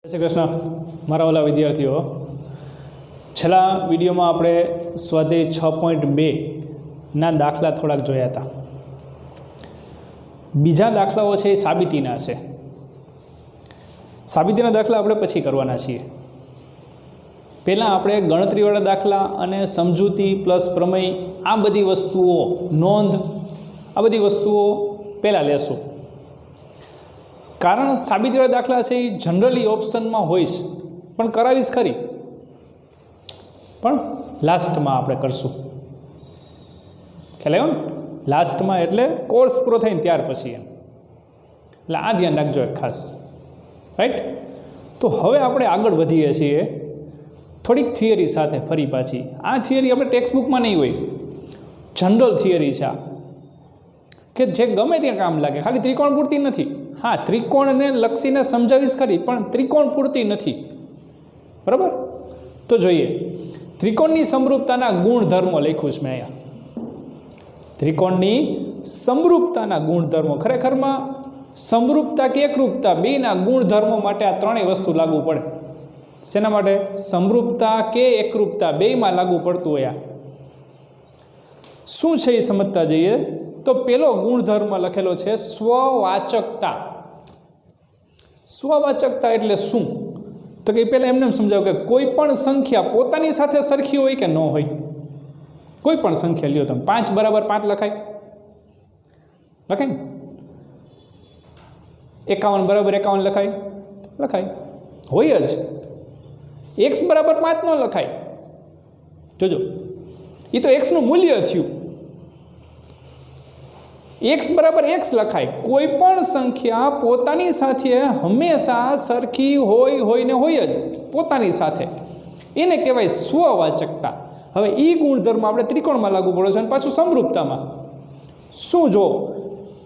જય શ્રી કૃષ્ણ મારા વાલા વિદ્યાર્થીઓ, છેલ્લા વિડીયોમાં આપણે સ્વાધ્યાય 6.2 દાખલા થોડાક જોયા હતા. બીજા દાખલાઓ છે એ સાબિતીના છે. સાબિતીના દાખલા આપણે પછી કરવાના છીએ. પહેલાં આપણે ગણતરીવાળા દાખલા અને સમજૂતી પ્લસ પ્રમેય આ બધી વસ્તુઓ, નોંધ, આ બધી વસ્તુઓ પહેલાં લેશું. કારણ સાબિતીવાળા દાખલા છે એ જનરલી ઓપ્શનમાં હોય છે, પણ કરાવીશ ખરી, પણ લાસ્ટમાં આપણે કરશું. ખ્યાલ આવ્યો ને? લાસ્ટમાં એટલે કોર્સ પૂરો થાય ને ત્યાર પછી એમ. એટલે આ ધ્યાન રાખજો એક ખાસ, રાઈટ. તો હવે આપણે આગળ વધીએ છીએ થોડીક થિયરી સાથે. ફરી પાછી આ થિયરી આપણે ટેક્સ્ટ બુકમાં નહીં હોય, જનરલ થિયરી છે આ, કે જે ગમે ત્યાં કામ લાગે. ખાલી ત્રિકોણ પૂરતી નથી. હા, ત્રિકોણને લક્ષીને સમજાવીશ ખરી, પણ ત્રિકોણ પૂરતી નથી. બરાબર? તો જોઈએ, ત્રિકોણની સમરૂપતાના ગુણધર્મો લખ્યું છે મેં અહીંયા. ત્રિકોણની સમરૂપતાના ગુણધર્મો. ખરેખરમાં સમરૂપતા કે એકરૂપતા બેના ગુણધર્મો માટે આ ત્રણેય વસ્તુ લાગુ પડે. શેના માટે? સમરૂપતા કે એકરૂપતા બેમાં લાગુ પડતું હોય. શું છે એ સમજતા જઈએ. તો પેલો ગુણધર્મ લખેલો છે સ્વવાચકતા. સ્વવાચકતા એટલે શું? તો કે પહેલાં એમને સમજાવું કે કોઈ પણ સંખ્યા પોતાની સાથે સરખી હોય કે ન હોય. કોઈ પણ સંખ્યા લ્યો તમે, 5 બરાબર 5 લખાય? લખાય ને? 51 બરાબર 51 લખાય? લખાય. હોય જ. x બરાબર 5 ન લખાય. જોજો, એ તો x નું મૂલ્ય થયું. x બરાબર x લખાય. કોઈ પણ સંખ્યા પોતાની સાથે હંમેશા સરખી હોય ને હોય જ, પોતાની સાથે. એને કહેવાય સ્વવાચકતા. હવે એ ગુણધર્મ આપણે ત્રિકોણમાં લાગુ પડે છે અને પાછું સમરૂપતામાં. શું જો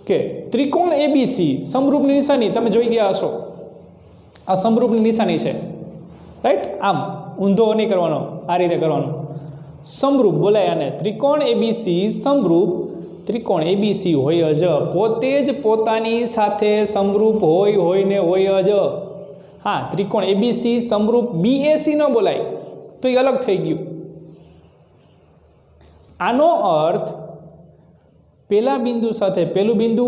કે ત્રિકોણ એબીસી સમરૂપની નિશાની તમે જોઈ ગયા હશો. આ સમરૂપની નિશાની છે, રાઈટ. આમ ઊંધો નહીં કરવાનો, આ રીતે કરવાનો. સમરૂપ બોલાય આને. ત્રિકોણ એબીસી સમરૂપ. ત્રિકોણ એબીસી હોય જ, પોતે જ પોતાની સાથે સમરૂપ હોય ને હોય જ. હા, ત્રિકોણ એબીસી સમરૂપ બીએસી ન બોલાય, તો એ અલગ થઈ ગયું. આનો અર્થ પેલા બિંદુ સાથે પેલું બિંદુ,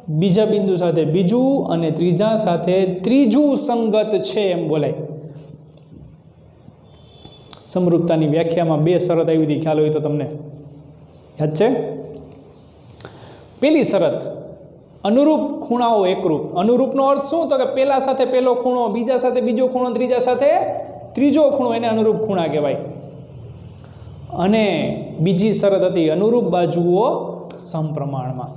બીજા બિંદુ સાથે બીજું અને ત્રીજા સાથે ત્રીજું સંગત છે એમ બોલાય. સમરૂપતાની વ્યાખ્યામાં 2 શરત આવી હતી, ખ્યાલ હોય તો તમને યાદ છે? પેલી શરત, અનુરૂપ ખૂણાઓ એકરૂપ. અનુરૂપનો અર્થ શું? તો કે પેલા સાથે પેલો ખૂણો, બીજા સાથે બીજો ખૂણો, ત્રીજા સાથે ત્રીજો ખૂણો, એને અનુરૂપ ખૂણા કહેવાય. અને બીજી શરત હતી અનુરૂપ બાજુઓ સમપ્રમાણમાં.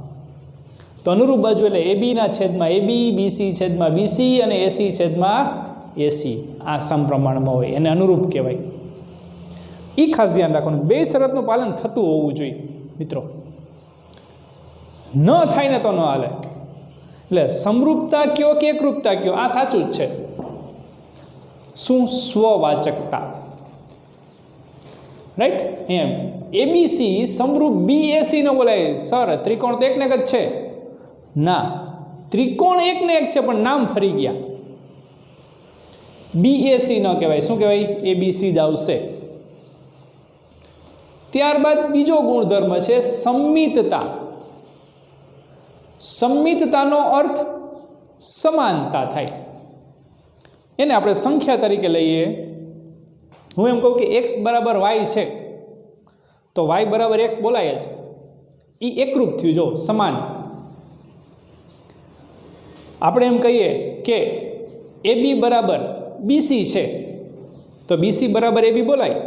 તો અનુરૂપ બાજુ એટલે એબીના છેદમાં એબી, બીસી છેદમાં બીસી અને એસી છેદમાં એસી. આ સમપ્રમાણમાં હોય, એને અનુરૂપ કહેવાય. એ ખાસ ધ્યાન રાખવાનું, 2 શરતનું પાલન થતું હોવું જોઈએ મિત્રો. ન થાય ને તો ન હાલે. એટલે સમરૂપતા કયો કે એકરૂપતા કયો, આ સાચું જ છે. શું? સ્વવાચકતા, રાઈટ. એમ એબીસી સમરૂપ બીએસી ન બોલાય. સર ત્રિકોણ તો એકને એક જ છે. ના, ત્રિકોણ એકને એક છે, પણ નામ ફરી ગયા. બીએસી ન કહેવાય. શું કહેવાય? એબીસી જ આવશે. ત્યારબાદ બીજો ગુણધર્મ છે સંમિતતા. સંમિતતાનો અર્થ સમાનતા થાય. એને આપણે સંખ્યા તરીકે લઈએ. હું એમ કહું કે x બરાબર y છે, તો y બરાબર x બોલાય જ. એ એકરૂપ થયું, જો સમાન. આપણે એમ કહીએ કે AB બરાબર BC છે, તો BC બરાબર AB બોલાય.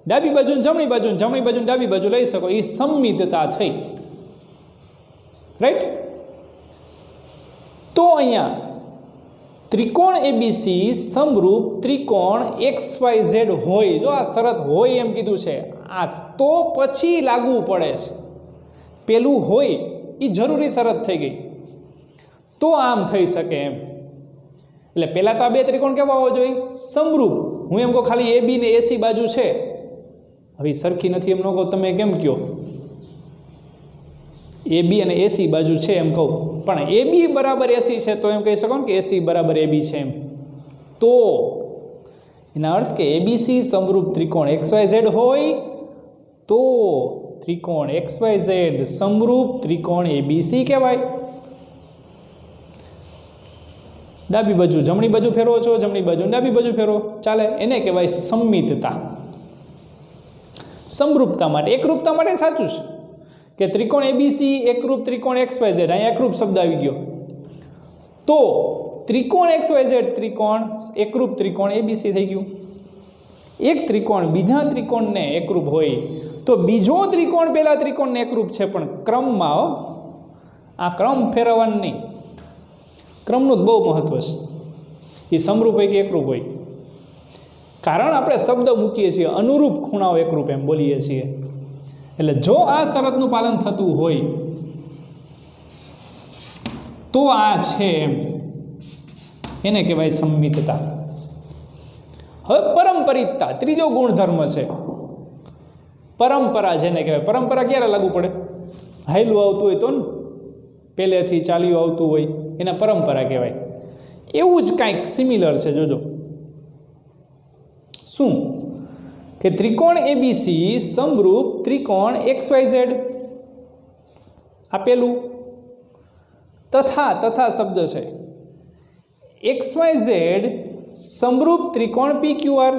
ડાબી બાજુ જમણી બાજુ, જમણી બાજુ ડાબી બાજુ લઈ શકો. એ સંમિતતા થઈ, રાઈટ. તો અહીંયા ત્રિકોણ એબીસી સમરૂપ ત્રિકોણ XYZ હોય. જો આ શરત હોય એમ કીધું છે, આ તો પછી લાગુ પડે છે. પેલું હોય એ જરૂરી શરત થઈ ગઈ, તો આમ થઈ શકે એમ. એટલે પહેલાં તો આ 2 ત્રિકોણ કેવા હોવા જોઈએ? સમરૂપ. હું એમ કહું ખાલી AB ને AC બાજુ છે, હવે સરખી નથી એમ ન કહો. તમે કેમ કહો? ए बी અને એસી બાજુ છે એમ કહું, પણ એ બી બરાબર એસી છે તો એમ કહી શકો ને કે એસી બરાબર એ બી છે એમ. તો એના અર્થ કે એબીસી સમરૂપ ત્રિકોણ XYZ હોય તો ત્રિકોણ XYZ સમરૂપ ત્રિકોણ એબીસી કહેવાય. ડાબી બાજુ જમણી બાજુ ફેરવો છો, જમણી બાજુ ડાબી બાજુ ફેરવો, ચાલે. એને કહેવાય સમમિતતા. સમરૂપતા માટે, એકરૂપતા માટે સાચું છે કે ત્રિકોણ એબીસી એકરૂપ ત્રિકોણ XYZ, અહીંયા એકરૂપ શબ્દ આવી ગયો. તો ત્રિકોણ XYZ ત્રિકોણ એકરૂપ ત્રિકોણ એબીસી થઈ ગયું. એક ત્રિકોણ બીજા ત્રિકોણને એકરૂપ હોય તો બીજો ત્રિકોણ પહેલા ત્રિકોણને એકરૂપ છે, પણ ક્રમમાં આ ક્રમ ફેરવવાનું નહીં. ક્રમનું જ બહુ મહત્વ છે. એ સમરૂપ હોય કે એકરૂપ હોય, કારણ આપણે શબ્દ મૂકીએ છીએ અનુરૂપ ખૂણાઓ એકરૂપ એમ બોલીએ છીએ. એટલે જો આ શરતનું પાલન થતું હોય તો આ છે એમ, એને કહેવાય સમમિતતા. હવે પરંપરિતતા ત્રીજો ગુણધર્મ છે. પરંપરા જેને કહેવાય. પરંપરા ક્યારે લાગુ પડે? હાયલું આવતું હોય તો ને, પહેલેથી ચાલ્યું આવતું હોય એને પરંપરા કહેવાય. એવું જ કાંઈક સિમિલર છે. જોજો શું કે ત્રિકોણ એબીસી સમરૂપ ત્રિકોણ XYZ આપેલું, તથા શબ્દ છે. XYZ સમરૂપ ત્રિકોણ PQR.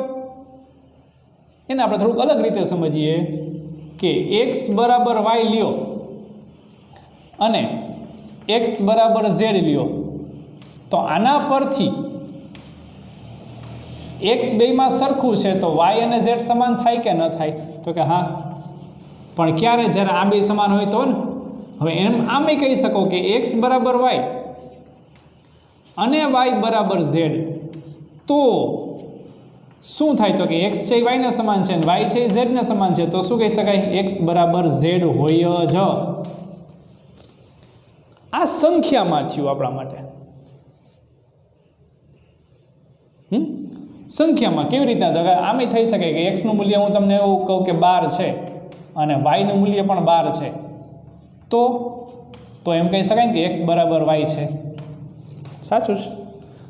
એને આપણે થોડુંક અલગ રીતે સમજીએ કે x બરાબર y લ્યો અને x બરાબર z લ્યો, તો આના પરથી x બેયમાં સરખું છે તો y અને z સમાન થાય કે ન થાય? તો કે હા. પણ ક્યારે? જ્યારે આ બે સમાન હોય તો ને. હવે એમ આમે કહી શકો કે x બરાબર y અને y બરાબર z, તો શું થાય? તો કે x છે y ને સમાન છે અને y છે z ને સમાન છે, તો શું કહી શકાય? x બરાબર z હોય જ. આ સંખ્યામાં થયું આપણા માટે. સંખ્યામાં કેવી રીતના? આમે થઈ શકે કે x નું મૂલ્ય હું તમને એવું કહું કે 12 છે અને y નું મૂલ્ય પણ 12 છે, તો એમ કહી શકાય કે x બરાબર y છે. સાચું છે.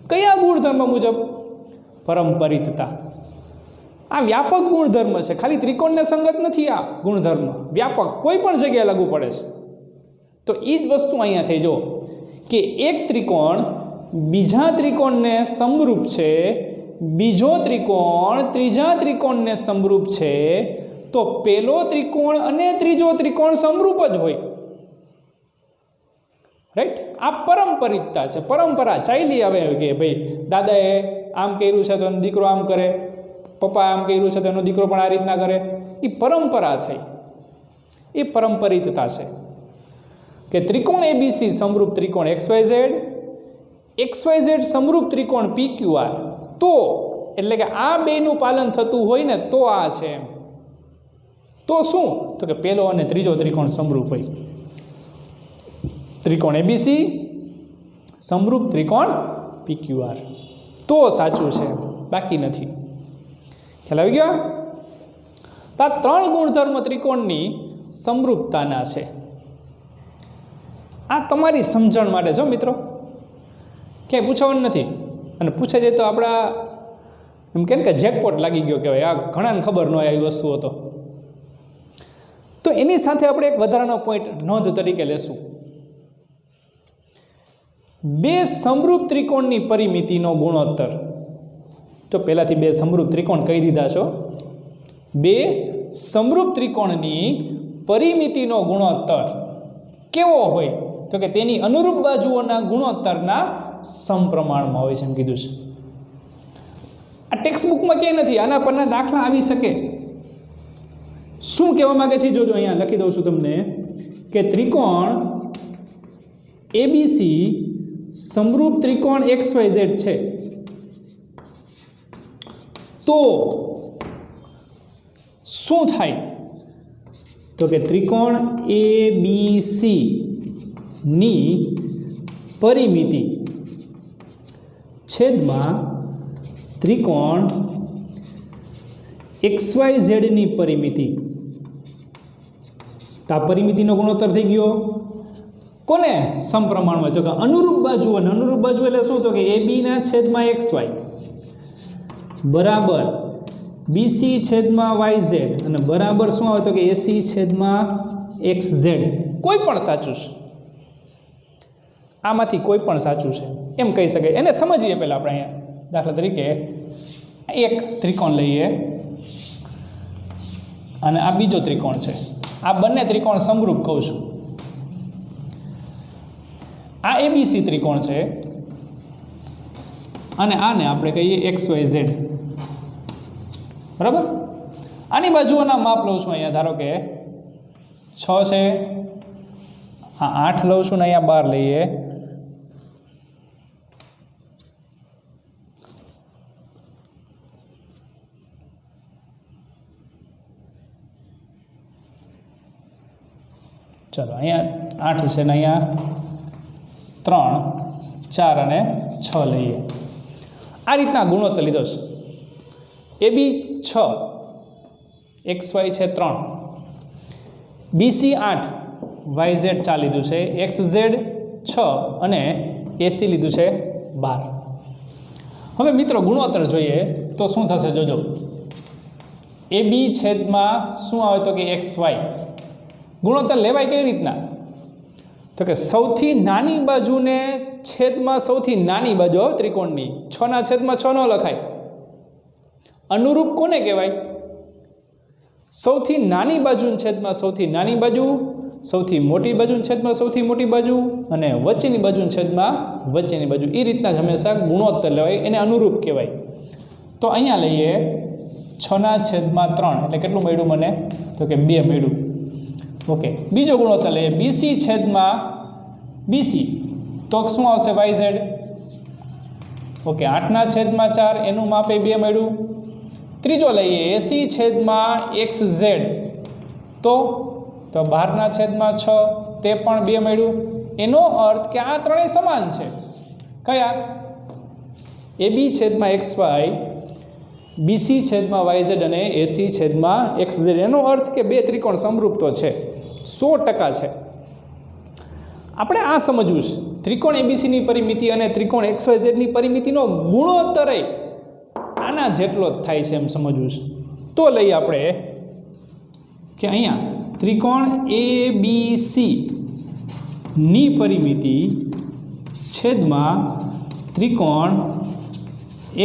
કયા ગુણધર્મ મુજબ? પરંપરિતતા. આ વ્યાપક ગુણધર્મ છે, ખાલી ત્રિકોણને સંગત નથી. આ ગુણધર્મ વ્યાપક, કોઈ પણ જગ્યાએ લાગુ પડે છે. તો એ જ વસ્તુ અહીંયા થઈ. જો કે એક ત્રિકોણ બીજા ત્રિકોણને સમરૂપ છે, બીજો ત્રિકોણ ત્રીજા ત્રિકોણને સમરૂપ છે, તો પેલો ત્રિકોણ અને ત્રીજો ત્રિકોણ સમરૂપ જ હોય. રાઈટ? આ પરંપરિતતા છે. પરંપરા ચાલી આવે કે ભાઈ દાદાએ આમ કર્યું છે તો એનો દીકરો આમ કરે, પપ્પા આમ કર્યું છે તો એનો દીકરો પણ આ રીતના કરે. એ પરંપરા થઈ. એ પરંપરિતતા છે કે ત્રિકોણ એબીસી સમરૂપ ત્રિકોણ XYZ, XYZ સમરૂપ ત્રિકોણ PQR. તો એટલે કે આ બેનું પાલન થતું હોય ને તો આ છે એમ. તો શું? તો કે પહેલો અને ત્રીજો ત્રિકોણ સમરૂપ હોય. ત્રિકોણ એબીસી સમરૂપ ત્રિકોણ PQR, તો સાચું છે, બાકી નથી. ખ્યાલ આવી ગયો? તો આ ત્રણ ગુણધર્મ ત્રિકોણની સમરૂપતાના છે. આ તમારી સમજણ માટે જો મિત્રો, ક્યાંય પૂછવાનું નથી. અને પૂછે જાય તો આપણા એમ કે જેકપોટ લાગી ગયો કહેવાય. આ ઘણાને ખબર ન હોય આવી વસ્તુઓ. તો એની સાથે આપણે એક વધારાનો પોઈન્ટ નોંધ તરીકે લેશું. બે સમરૂપ ત્રિકોણની પરિમિતિનો ગુણોત્તર. તો પહેલાથી બે સમરૂપ ત્રિકોણ કહી દીધા છો. બે સમરૂપ ત્રિકોણની પરિમિતિનો ગુણોત્તર કેવો હોય? તો કે તેની અનુરૂપ બાજુઓના ગુણોત્તરના સમપ્રમાણમાં હોય છે એમ કીધું છે. આ ટેક્સ્ટ બુકમાં ક્યાંય નથી. આના પરના દાખલા આવી શકે. શું કહેવા માંગે છે જોજો, અહીંયા લખી દઉં છું તમને કે ત્રિકોણ એબીસી સમરૂપ ત્રિકોણ XYZ છે, તો શું થાય? તો કે ત્રિકોણ એબીસી ની પરિમિતિ છેદમાં ત્રિકોણ XYZ ની પરિમિતિ. તો આ પરિમિતિનો ગુણોત્તર થઈ ગયો કોને સમપ્રમાણમાં? તો કે અનુરૂપ બાજુ. અને અનુરૂપ બાજુ એટલે શું? તો કે AB ના છેદમાં XY બરાબર BC છેદમાં YZ અને બરાબર શું આવે? તો કે AC છેદમાં XZ. કોઈ પણ સાચું છે, આમાંથી કોઈ પણ સાચું છે એમ કહી શકાય. એને સમજીએ પહેલાં આપણે. અહીંયા દાખલા તરીકે એક ત્રિકોણ લઈએ અને આ બીજો ત્રિકોણ છે. આ બંને ત્રિકોણ સમરૂપ કહું છું. આ ABC ત્રિકોણ છે અને આને આપણે કહીએ XYZ બરાબર. આની બાજુઓના માપ લઉં છું. અહીંયા ધારો કે 6 છે, આ 8 લઉં છું ને અહીંયા 12 લઈએ. ચલો અહીંયા 8 છે ને અહીંયા 3, 4 અને 6 લઈએ. આ રીતના ગુણોત્તર લીધો છે. AB 6, XY છે 3, BC 8, YZ 4 લીધું છે, XZ 6 અને AC લીધું છે 12. હવે મિત્રો ગુણોત્તર જોઈએ તો શું થશે જોજો. AB છેદમાં શું આવે? તો કે XY. ગુણોત્તર લેવાય કઈ રીતના? તો કે સૌથી નાની બાજુને છેદમાં સૌથી નાની બાજુ ત્રિકોણની 6 ના છેદમાં 6 ન લખાય. અનુરૂપ કોને કહેવાય? સૌથી નાની બાજુની છેદમાં સૌથી નાની બાજુ, સૌથી મોટી બાજુની છેદમાં સૌથી મોટી બાજુ અને વચ્ચેની બાજુની છેદમાં વચ્ચેની બાજુ. એ રીતના જ હંમેશા ગુણોત્તર લેવાય, એને અનુરૂપ કહેવાય. તો અહીંયા લઈએ 6 ના છેદમાં 3 એટલે કેટલું મળ્યું મને? તો કે 2 મળ્યું. ઓકે. બીજો ગુણોત્તર લઈએ BC છેદમાં BC તો શું આવશે? YZ. ઓકે. 8 ના છેદમાં 4 એનું માપ એ 2 મળ્યું. ત્રીજો લઈએ AC છેદમાં XZ તો 12 ના છેદમાં 6 તે પણ 2 મળ્યું. એનો અર્થ કે આ ત્રણેય સમાન છે. કયા? AB છેદમાં XY, BC છેદમાં YZ અને AC છેદમાં XZ. એનો અર્થ કે બે ત્રિકોણ સમરૂપ તો છે, 100% છે. આપણે આ સમજવું છે. ત્રિકોણ ABCની પરિમિતિ અને ત્રિકોણ XYZની પરિમિતિનો ગુણોત્તર આના જેટલો જ થાય છે એમ સમજવું છે. તો લઈએ આપણે કે અહીંયા ત્રિકોણ ABC ની પરિમિતિ છેદમાં ત્રિકોણ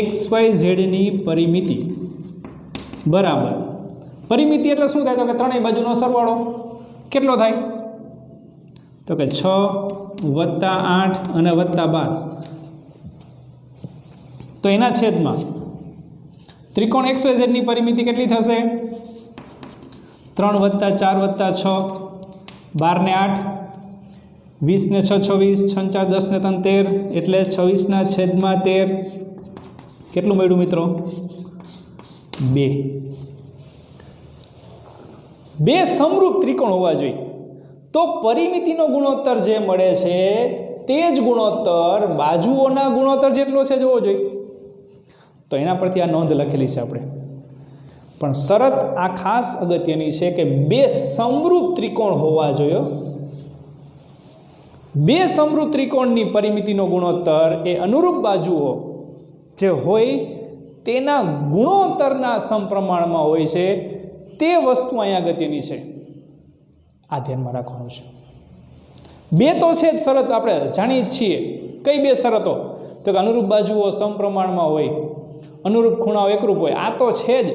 XYZ ની પરિમિતિ બરાબર. પરિમિતિ એટલે શું થાય? તો કે ત્રણેય બાજુનો સરવાળો કેટલો થાય? તો કે 6 + 8 અને +12. તો એના છેદમાં ત્રિકોણ XYZ ની પરિમિતિ કેટલી થશે? 3 + 4 + 6, 12 ને 8, 20 ને 6 26, 6 4 10 ને 3 13 એટલે 26 ના છેદમાં 13. કેટલું મળ્યું મિત્રો? 2. બે સમરૂપ ત્રિકોણ હોવા જોઈએ તો પરિમિતિનો ગુણોત્તર જે મળે છે તે જ ગુણોત્તર બાજુઓના ગુણોત્તર જેટલો છે જોવો જોઈએ. તો એના પરથી આ નોંધ લખેલી છે આપણે. પણ શરત આ ખાસ અગત્યની છે કે બે સમરૂપ ત્રિકોણ હોવા જોઈએ. બે સમરૂપ ત્રિકોણની પરિમિતિનો ગુણોત્તર એ અનુરૂપ બાજુઓ જે હોય તેના ગુણોત્તરના સમપ્રમાણમાં હોય છે. તે વસ્તુ અહીંયા અગત્યની છે, આ ધ્યાનમાં રાખવાનું છે. બે તો છે જ શરત, આપણે જાણીએ છીએ. કઈ બે શરતો? તો કે અનુરૂપ બાજુઓ સમપ્રમાણમાં હોય, અનુરૂપ ખૂણાઓ એકરૂપ હોય. આ તો છે જ.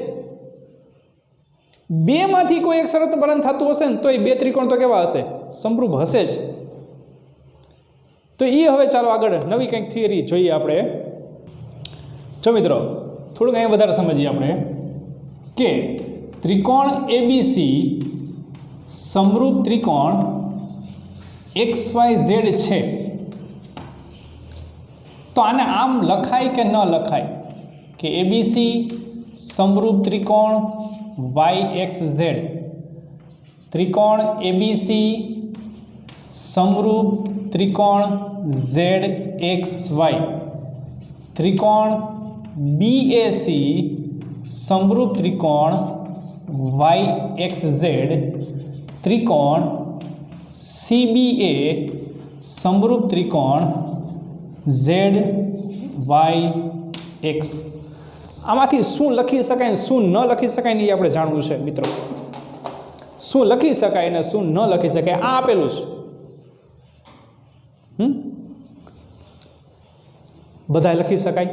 બેમાંથી કોઈ એક શરત પાલન થતું હશે ને તો એ બે ત્રિકોણ તો કેવા હશે? સમરૂપ હશે જ. તો એ હવે ચાલો આગળ નવી કંઈક થિયરી જોઈએ આપણે. જો મિત્રો થોડુંક અહીંયા વધારે સમજીએ આપણે કે ત્રિકોણ ABC સમરૂપ ત્રિકોણ XYZ છે. તો આને આમ લખાય કે ન લખાય કે ABC સમરૂપ ત્રિકોણ YXZ, ત્રિકોણ ABC સમરૂપ ત્રિકોણ ZXY, ત્રિકોણ BAC સમરૂપ ત્રિકોણ YXZ, ત્રિકોણ CBA સમરૂપ ત્રિકોણ ઝેડ વાય એક્સ, આમાંથી શું લખી શકાય ને શું ન લખી શકાય ને એ આપણે જાણવું છે મિત્રો. શું લખી શકાય ને શું ન લખી શકાય આ આપેલું છે. બધા લખી શકાય?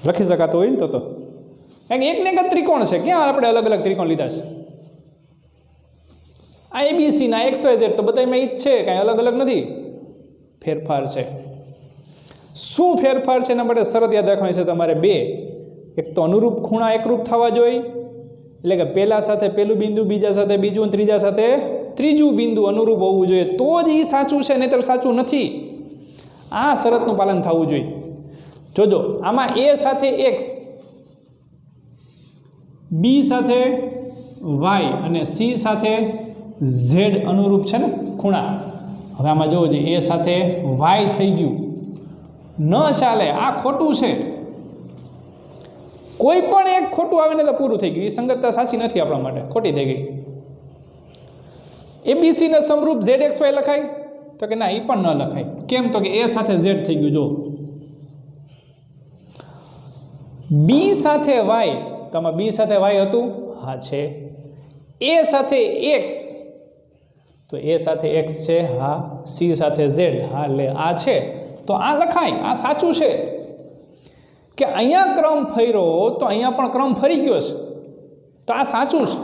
લખી શકાતો હોય ને તો કારણ કે એક ને એક જ ત્રિકોણ છે. ક્યાં આપણે અલગ અલગ ત્રિકોણ લીધા છે? આ એબીસી ના એક્સ વાય ઝેડ તો બધામાં ઈ જ છે, કાંઈ અલગ અલગ નથી. ફેરફાર છે. શું ફેરફાર છે એના માટે શરત યાદ રાખવાની છે તમારે બે. એક તો અનુરૂપ ખૂણા એકરૂપ થવા જોઈએ, એટલે કે પહેલા સાથે પહેલું બિંદુ, બીજા સાથે બીજું, ત્રીજા સાથે ત્રીજું બિંદુ અનુરૂપ હોવું જોઈએ, તો જ એ સાચું છે, નહીંતર સાચું નથી. આ શરતનું પાલન થવું જોઈએ. જોજો આમાં એ સાથે એક્સ, બી સાથે વાય અને સી સાથે ઝેડ અનુરૂપ છે ને ખૂણા. હવે આમાં જોવો જોઈએ એ સાથે વાય થઈ ગયું, ન ચાલે, આ ખોટું છે. કોઈ પણ એક ખોટું આવે ને તો પૂરું થઈ ગયું. એ સંગતતા સાચી નથી આપણા માટે, ખોટી થઈ ગઈ. એબીસી ને સમરૂપ ઝેડ એક્સ વાય લખાય? તો કે ના, એ પણ ન લખાય. કેમ? તો કે એ સાથે ઝેડ થઈ ગયું. જો બી સાથે વાય, તો આમાં બી સાથે વાય હતું, હા છે. એ સાથે એક્સ, તો એ સાથે એક્સ છે, હા. સી સાથે ઝેડ, હા, એટલે આ છે, તો આ લખાય, આ સાચું છે. કે અહીંયા ક્રમ ફર્યો તો અહીંયા પણ ક્રમ ફરી ગયો છે, તો આ સાચું છે.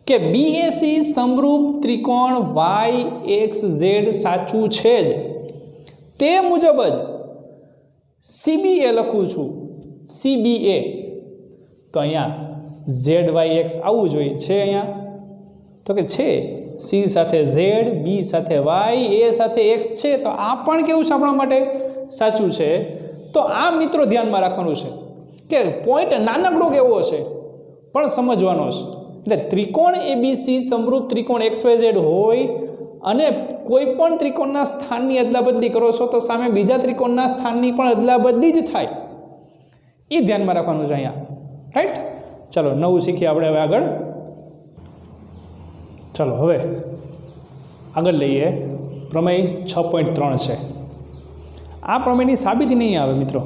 કે બીએસી સમરૂપ ત્રિકોણ વાય એક્સ ઝેડ સાચું છે જ. તે મુજબ જ સીબીએ લખું છું, સીબીએ, તો અહીંયા ઝેડ વાય એક્સ આવવું જોઈએ. છે અહીંયા? તો કે છે. સી સાથે ઝેડ, બી સાથે વાય, એ સાથે એક્સ છે, તો આ પણ કેવું છે આપણા માટે? સાચું છે. તો આ મિત્રો ધ્યાનમાં રાખવાનું છે કે પોઈન્ટ નાનકડો કેવો છે પણ સમજવાનો છે. એટલે ત્રિકોણ એબીસી સમરૂપ ત્રિકોણ એક્સ વાય ઝેડ હોય અને કોઈ પણ ત્રિકોણના સ્થાનની અદલાબદલી કરો છો તો સામે બીજા ત્રિકોણના સ્થાનની પણ અદલાબદલી જ થાય. એ ધ્યાનમાં રાખવાનું છે અહીંયા. રાઈટ? ચાલો નવું શીખીએ આપણે હવે આગળ. ચાલો હવે આગળ લઈએ. પ્રમેય 6.3 છે. આ પ્રમેયની સાબિતી નહીં આવે મિત્રો,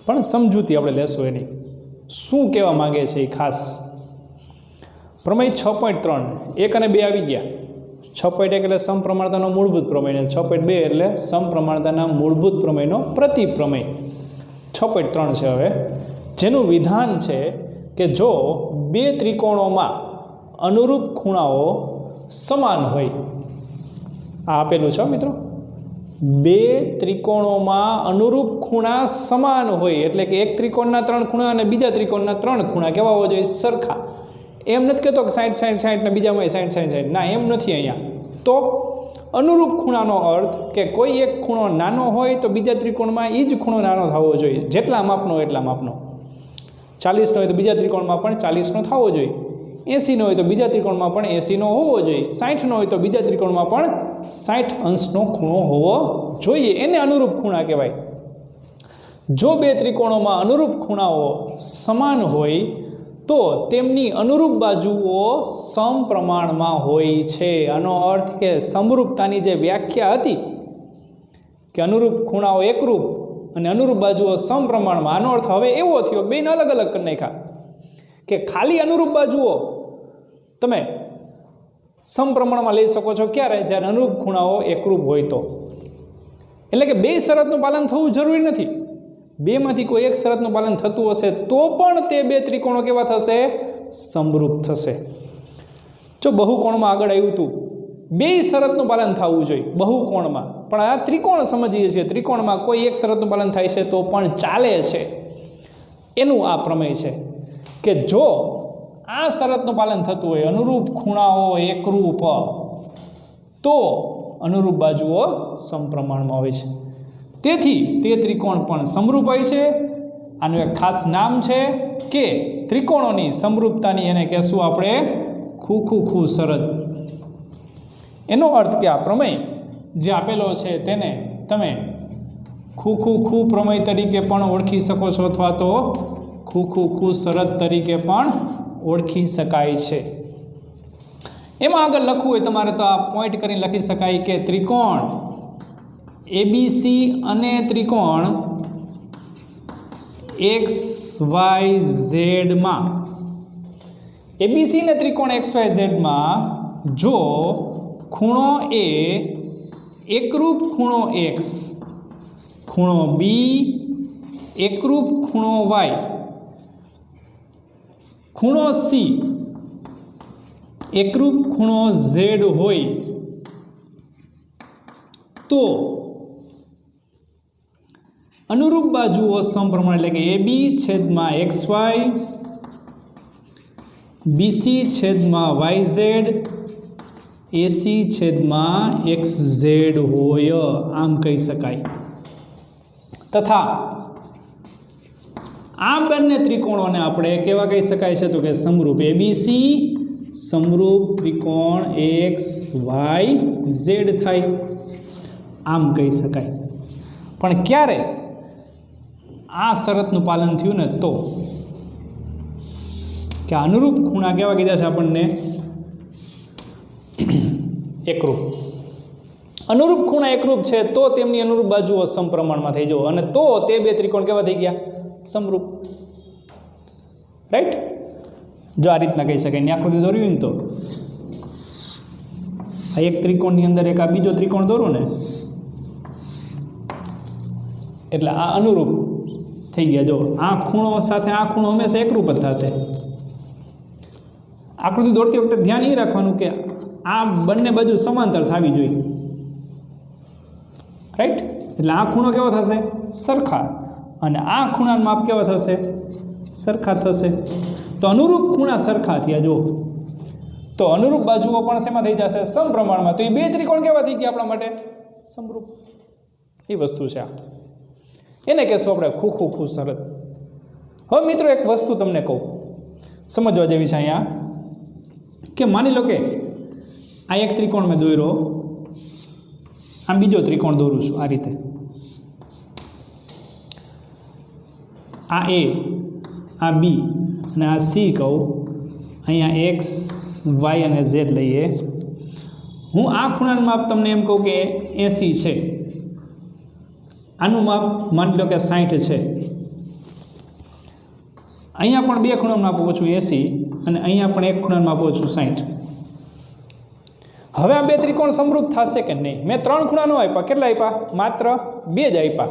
પણ સમજૂતી આપણે લેશું એની. શું કહેવા માગે છે એ ખાસ. પ્રમેય 6.3, 1 અને 2 આવી ગયા. 6.1 એટલે સમપ્રમાણતાનો મૂળભૂત પ્રમેય, અને 6.2 એટલે સમપ્રમાણતાના મૂળભૂત પ્રમેયનો પ્રતિપ્રમેય. 6.3 છે હવે, જેનું વિધાન છે કે જો બે ત્રિકોણોમાં અનુરૂપ ખૂણાઓ સમાન હોય. આ આપેલું છે મિત્રો. બે ત્રિકોણોમાં અનુરૂપ ખૂણા સમાન હોય, એટલે કે એક ત્રિકોણના 3 ખૂણા અને બીજા ત્રિકોણના 3 ખૂણા કેવા હોવા જોઈએ? સરખા. એમ નથી કહેતો કે 60-60-60 ને બીજામાં 60-60-60, ના, એમ નથી અહીંયા. તો અનુરૂપ ખૂણાનો અર્થ કે કોઈ એક ખૂણો નાનો હોય તો બીજા ત્રિકોણમાં એ જ ખૂણો નાનો થવો જોઈએ, જેટલા માપનો એટલા માપનો. 40 હોય તો બીજા ત્રિકોણમાં પણ 40 થવો જોઈએ. 80 હોય તો બીજા ત્રિકોણમાં પણ 80 હોવો જોઈએ. 60 હોય તો બીજા ત્રિકોણમાં પણ 60 અંશનો ખૂણો હોવો જોઈએ. એને અનુરૂપ ખૂણા કહેવાય. જો બે ત્રિકોણોમાં અનુરૂપ ખૂણાઓ સમાન હોય તો તેમની અનુરૂપ બાજુઓ સમપ્રમાણમાં હોય છે. આનો અર્થ કે સમરૂપતાની જે વ્યાખ્યા હતી કે અનુરૂપ ખૂણાઓ એકરૂપ અને અનુરૂપ બાજુઓ સમપ્રમાણમાં, આનો અર્થ હવે એવો થયો કે બેને અલગ અલગ કરી નાખ્યા. કે ખાલી અનુરૂપ બાજુઓ તમે સમપ્રમાણમાં લઈ શકો છો ક્યારે? જ્યારે અનુરૂપ ખૂણાઓ એકરૂપ હોય તો. એટલે કે બે શરતનું પાલન થવું જરૂરી નથી. બેમાંથી કોઈ એક શરતનું પાલન થતું હશે તો પણ તે બે ત્રિકોણો કેવા થશે? સમરૂપ થશે. જો બહુકોણમાં આગળ આવ્યું હતું, બે શરતનું પાલન થવું જોઈએ બહુકોણમાં, પણ આ ત્રિકોણ સમજીએ છીએ, ત્રિકોણમાં કોઈ એક શરતનું પાલન થાય છે તો પણ ચાલે છે. એનું આ પ્રમેય છે કે જો આ શરતનું પાલન થતું હોય, અનુરૂપ ખૂણાઓ એકરૂપ, તો અનુરૂપ બાજુઓ સમપ્રમાણમાં હોય છે. તેથી તે ત્રિકોણ પણ સમરૂપ હોય છે. આનું એક ખાસ નામ છે કે ત્રિકોણોની સમરૂપતાની, એને કહેશું આપણે ખુ શરત. એનો અર્થ કે આ પ્રમેય જે આપેલો છે તેને તમે ખુ પ્રમેય તરીકે પણ ઓળખી શકો છો, અથવા તો ખુ શરત તરીકે પણ ઓળખી શકાય છે. એમાં આગળ લખવું હોય તમારે તો આ પોઈન્ટ કરીને લખી શકાય કે ત્રિકોણ એબીસી અને ત્રિકોણ XYZ માં એબીસી ને ત્રિકોણ XYZ માં જો ખૂણો A એકરૂપ ખૂણો X, ખૂણો B એકરૂપ ખૂણો Y, ખૂણો C એકરૂપ ખૂણો Z હોય તો અનુરૂપ બાજુઓ સમપ્રમાણ એટલે કે AB છેદમાં XY, BC છેદમાં YZ, AC છેદમાં XZ હોય, આમ કહી શકાય. તથા આ બંને ત્રિકોણોને આપણે કેવા કહી શકાય છે તો કે સમરૂપ. ABC સમરૂપ ત્રિકોણ XYZ થાય, આમ કહી શકાય. પણ ક્યારે આ શરતનું પાલન થયું ને તો કે અનુરૂપ ખૂણા કેવા કીધા છે આપણને એકરૂપ. અનુરૂપ ખૂણા એકરૂપ છે તો તેમની અનુરૂપ બાજુઓ સમપ્રમાણમાં થઈ જવો અને તો તે બે ત્રિકોણ કેવા થઈ ગયા સમરૂપ. રાઈટ, જો આ રીતના કહી શકાય. આકૃતિ દોર્યું ને તો આ એક ત્રિકોણની અંદર એક આ બીજો ત્રિકોણ દોરું ને એટલે આ અનુરૂપ થઈ ગયા. જો આ ખૂણો સાથે આ ખૂણો હંમેશા એકરૂપ જ થશે. આકૃતિ દોરતી વખતે ધ્યાન એ રાખવાનું કે આ બંને બાજુ સમાંતર થવી જોઈએ. રાઈટ, એટલે આ ખૂણો કેવો થશે સરખા અને આ ખૂણાનું માપ કેવા થશે સરખા થશે. તો અનુરૂપ ખૂણા સરખા થયા. જો તો અનુરૂપ બાજુઓ પણ શેમાં થઈ જશે સમપ્રમાણમાં. તો એ બે ત્રિકોણ કેવા થઈ ગયા આપણા માટે સમરૂપ. એ વસ્તુ છે આ, એને કહેશું આપણે ખૂ શરત. હવે મિત્રો એક વસ્તુ તમને કહું સમજવા જેવી છે અહીંયા કે માની લો કે આ એક ત્રિકોણ મેં દોર્યો, આ બીજો ત્રિકોણ દોરું છું આ રીતે. આ A, આ B અને આ C કહું. અહીંયા X, Y અને Z લઈએ. હું આ ખૂણાનું માપ તમને એમ કહું કે 80 છે. આનું માપ માની લો કે 60 છે. અહીંયા પણ બે ખૂણાનું માપ આપું છું 80 અને અહીંયા પણ એક ખૂણાનું માપ આપું છું 60. હવે આ બે ત્રિકોણ સમરૂપ થશે કે નહીં? મેં 3 ખૂણા ન આપ્યા, કેટલા આપ્યા? માત્ર 2 જ આપ્યા.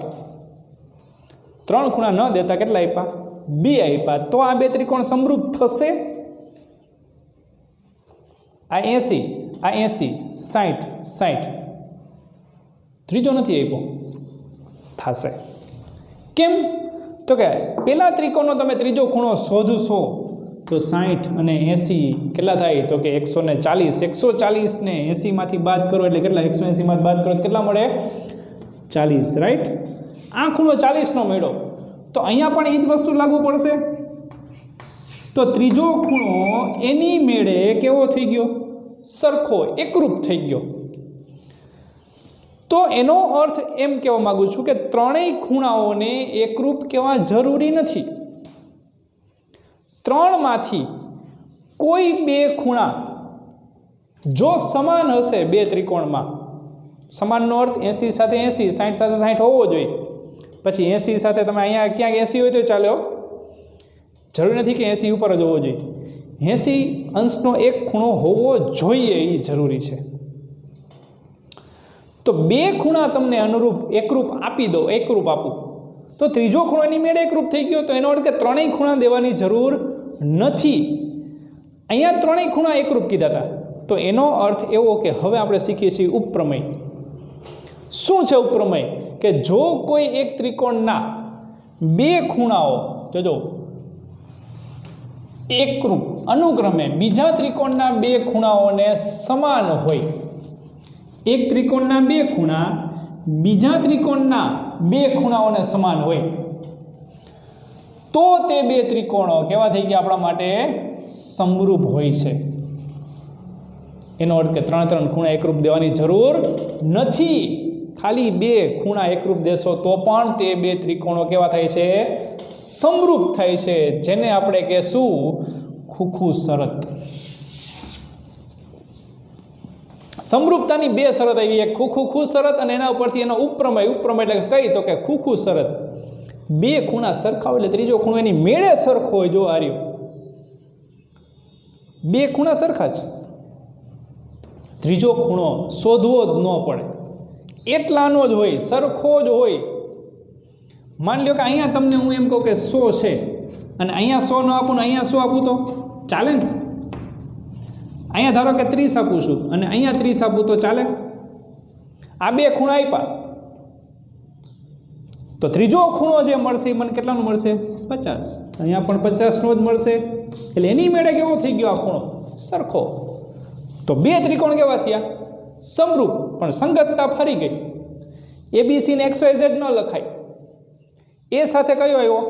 3 ખૂણા ન દેતા કેટલા આપ્યા? 2 આપ્યા. તો આ બે ત્રિકોણ સમરૂપ થશે? આ 80, આ 80, 60, 60. ત્રીજો નથી આપ્યો, થશે. કેમ? તો કે પેલા ત્રિકોણનો તમે ત્રીજો ખૂણો શોધશો તો 60 અને 80 કેટલા થાય? તો કે 140. 140 ને 80 માંથી બાદ કરો એટલે કેટલા? 180 માંથી બાદ કરો કેટલા મળે? 40. રાઈટ, આ ખૂણો 40 નો મળ્યો તો અહીંયા પણ એ જ વસ્તુ લાગુ પડશે. તો ત્રીજો ખૂણો એની મેળે કેવો થઈ ગયો? સરખો, એકરૂપ થઈ ગયો. તો એનો અર્થ એમ કહેવા માગું છું કે ત્રણેય ખૂણાઓને એકરૂપ કહેવા જરૂરી નથી. 3 માંથી કોઈ બે ખૂણા જો સમાન હશે બે ત્રિકોણમાં, સમાનનો અર્થ 80 સાથે 80, 60 સાથે 60 હોવો જોઈએ. પછી 80 સાથે તમે અહીંયા ક્યાંક 80 હોય તો ચાલે, જરૂરી નથી કે 80 ઉપર જ હોવો જોઈએ. 80 અંશનો એક ખૂણો હોવો જોઈએ એ જરૂરી છે. તો બે ખૂણા તમને અનુરૂપ એકરૂપ આપી દો, એકરૂપ આપું તો ત્રીજો ખૂણો એની મેળે એકરૂપ થઈ ગયો. તો એનો અર્થ કે ત્રણેય ખૂણા દેવાની જરૂર નથી. અહીંયા ત્રણેય ખૂણા એકરૂપ કીધા હતા. તો એનો અર્થ એવો કે હવે આપણે શીખીએ છીએ ઉપપ્રમેય. શું છે ઉપપ્રમેય? કે જો કોઈ એક ત્રિકોણના બે ખૂણાઓ જોજો એકરૂપ અનુક્રમે બીજા ત્રિકોણના બે ખૂણાઓને સમાન હોય, એક ત્રિકોણના બે ખૂણા બીજા ત્રિકોણના બે ખૂણાઓને સમાન હોય તો તે બે ત્રિકોણો કેવા થઈ ગયા આપણા માટે? સમરૂપ હોય છે. એનો અર્થ કે 3 ખૂણા એકરૂપ દેવાની જરૂર નથી. ખાલી બે ખૂણા એકરૂપ દેશો તો પણ તે બે ત્રિકોણો કેવા થાય છે? સમરૂપ થાય છે. જેને આપણે કહેશું ખૂ શરત. સમરૂપતાની બે શરત આવી, એક ખૂખું ખુ શરત અને એના ઉપરથી એનો ઉપપ્રમેય. ઉપપ્રમેય એટલે કઈ તો કે ખૂખું શરત. બે ખૂણા સરખા હોય એટલે ત્રીજો ખૂણો એની મેળે સરખો હોય. જો આ રહ્યો, બે ખૂણા સરખા છે, ત્રીજો ખૂણો શોધવો જ ન પડે, એટલાનો જ હોય, સરખો જ હોય. માની લો કે અહીંયા તમને હું એમ કહું કે 100 છે અને અહીંયા 100 ન આપું ને અહીંયા 100 આપું તો ચાલે ને? અહીંયા ધારો કે 30 આપું છું અને અહીંયા 30 આપું તો ચાલે? આ બે ખૂણા આપ્યા તો ત્રીજો ખૂણો જે મળશે એ મને કેટલાનો મળશે? 50. અહીંયા પણ 50નો જ મળશે. એટલે એની મેળે કેવો થઈ ગયો આ ખૂણો? સરખો. તો બે ત્રિકોણ કેવા થયા? સમરૂપ. પણ સંગતતા ફરી ગઈ. ABC ને XYZ ન લખાય, એ સાથે કયો આવ્યો?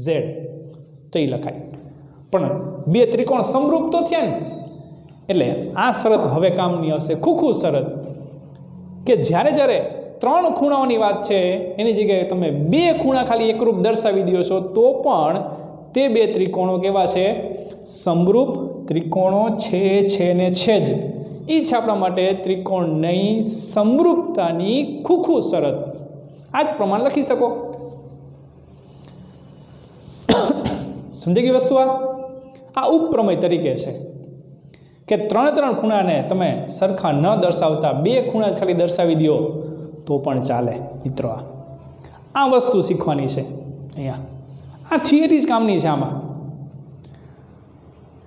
Z, તો એ લખાય. પણ બે ત્રિકોણ સમરૂપ તો થયા ને. એટલે આ શરત હવે કામની આવશે, ખૂખું શરત, કે જ્યારે જ્યારે ત્રણ ખૂણાઓની વાત છે એની જગ્યાએ તમે બે ખૂણા ખાલી એકરૂપ દર્શાવી દો છો તો પણ તે બે ત્રિકોણો કેવા છે? સમરૂપ ત્રિકોણો છે ને છે જ. એ છે આપણા માટે ત્રિકોણની સમરૂપતાની ખૂખું શરત. આ જ પ્રમાણ લખી શકો. સમજી ગઈ વસ્તુ? આ ઉપપ્રમેય તરીકે છે કે ત્રણ ખૂણાને તમે સરખા ન દર્શાવતા બે ખૂણા ખાલી દર્શાવી દો તો પણ ચાલે. મિત્રો, આ વસ્તુ શીખવાની છે અહીંયા. આ થિયરી જ કામની છે આમાં.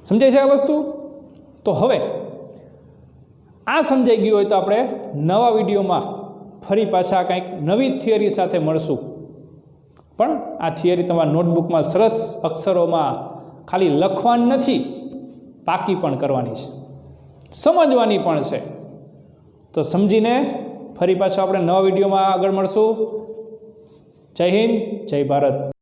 સમજાય છે આ વસ્તુ? તો હવે આ સમજાઈ ગયું હોય તો આપણે નવા વિડીયોમાં ફરી પાછા કંઈક નવી થિયરી સાથે મળશું. પણ આ થિયરી તમારા નોટબુકમાં સરસ અક્ષરોમાં ખાલી લખવાની નથી, પાકી પણ કરવાની છે, સમજવાની પણ છે. તો સમજીને ફરી પાછા આપણે નવા વિડીયોમાં આગળ મળશું. જય હિન્દ, જય ભારત.